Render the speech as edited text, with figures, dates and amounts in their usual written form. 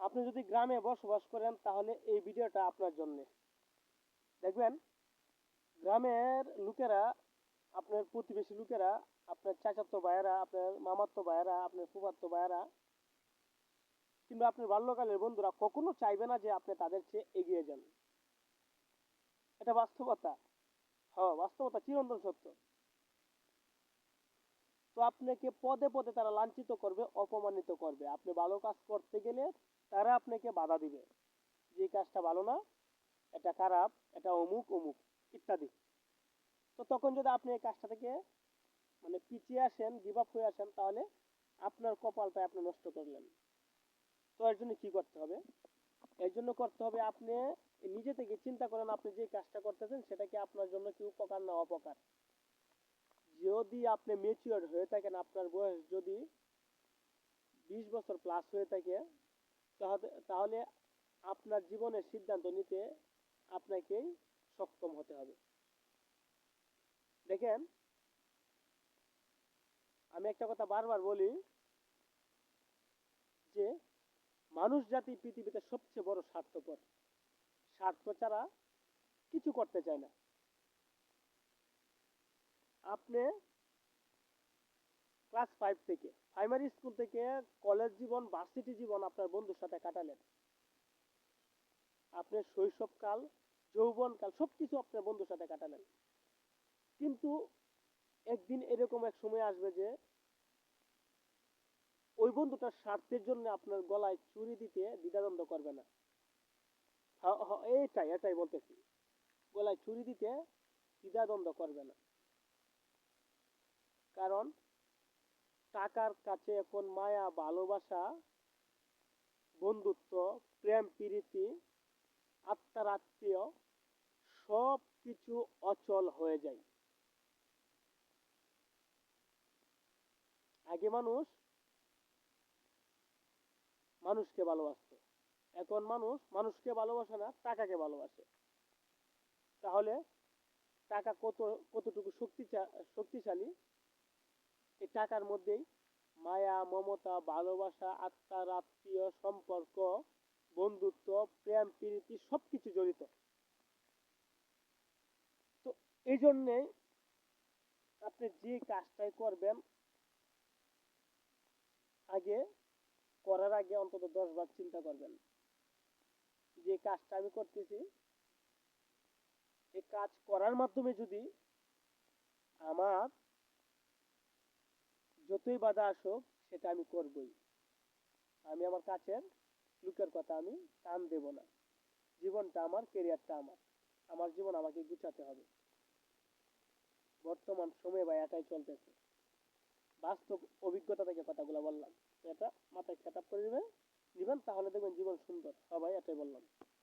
আপনি যদি গ্রামে বসবাস করেন তাহলে এই ভিডিওটা আপনার জন্য। দেখবেন গ্রামের লোকেরা, আপনার প্রতিবেশী লোকেরা, আপনার চাচাতো ভাইয়েরা, আপনার মামাতো ভাইয়েরা, আপনার ফুফাতো ভাইয়েরা কিংবা আপনার বাল্যকালের বন্ধুরা কখনো চাইবে না যে আপনি তাদের চেয়ে এগিয়ে যান। এটা বাস্তবতা। হ্যাঁ, বাস্তবতা চিরন্তন সত্য। তো আপনাকে পদে পদে তারা লাঞ্ছিত করবে, অপমানিত করবে। আপনি ভালো কাজ করতে গেলে তারা আপনাকে বাধা দিবে, যে এই কাজটা ভালো না, এটা খারাপ, এটা অমুক অমুক ইত্যাদি। তো তখন যদি আপনি এই কাজটা থেকে মানে পিছিয়ে আসেন, গিভ আপ হয়ে আসেন, তাহলে আপনার কপালটাই আপনি নষ্ট করলেন। তো এর জন্য কি করতে হবে? এর জন্য করতে হবে আপনি নিজে থেকে চিন্তা করেন আপনি যে কাজটা করতেছেন সেটা কি আপনার জন্য কি উপকার না অপকার। যদি আপনি ম্যাচিওর হয়ে থাকেন, আপনার বয়স যদি 20 বছর প্লাস হয়ে থাকে, তাহলে আপনার জীবনের সিদ্ধান্ত নিতে আপনাকেই সক্ষম হতে হবে। দেখেন, আমি একটা কথা বারবার বলি যে মানুষ জাতি পৃথিবীতে সবচেয়ে বড় স্বার্থপর। স্বার্থ ছাড়া কিছু করতে চায় না। আপনি ক্লাস 5 থেকে, প্রাইমারি স্কুল থেকে কলেজ জীবন, ভার্সিটি জীবন আপনার বন্ধুর সাথে কাটালেন। আপনার শৈশবকাল, যৌবনকাল সবকিছু আপনার বন্ধুর সাথে কাটালেন। কিন্তু একদিন এরকম এক সময় আসবে যে ওই বন্ধুটার স্বার্থের জন্য আপনার গলায় ছুরি দিতে দ্বিধাদ্বন্দ্ব করবে না। এটাই এটাই বলতেছি, গলায় ছুরি দিতে দ্বিধাদ্বন্দ্ব করবে না। কারণ টাকার কাছে এখন মায়া, ভালোবাসা, বন্ধুত্ব, প্রেম প্রীতি, আত্মার আত্মীয় সব কিছু অচল হয়ে যায়। আগে মানুষ মানুষকে ভালোবাসতো, এখন মানুষ মানুষকে ভালোবাসে না, টাকাকে ভালোবাসে। তাহলে টাকা কতটুকু শক্তিশালী? এই টাকার মধ্যেই মায়া, মমতা, ভালোবাসা, আত্মার আত্মীয় সম্পর্ক, বন্ধুত্ব, প্রেম প্রীতি সবকিছু জড়িত। তো এই জন্যেই আপনি যে কাজটাই করবেন, আগে করার আগে অন্তত 10 বার চিন্তা করবেন যে কাজটা আমি করতেছি, এই কাজ করার মাধ্যমে যদি আমার যতই বাধা আসুক সেটা আমি করবই। আমি আমার কাছের লোকের কথা আমি কান দেব না। জীবনটা আমার, কেরিয়ারটা আমার, আমার জীবন আমাকে গুছাতে হবে। বর্তমান সময়ে ভাই এটাই চলতেছে। বাস্তব অভিজ্ঞতা থেকে কথাগুলো বললাম। এটা মাথায় সেট আপ করে নিবেন, তাহলে দেখবেন জীবন সুন্দর। সবাই এটাই বললাম।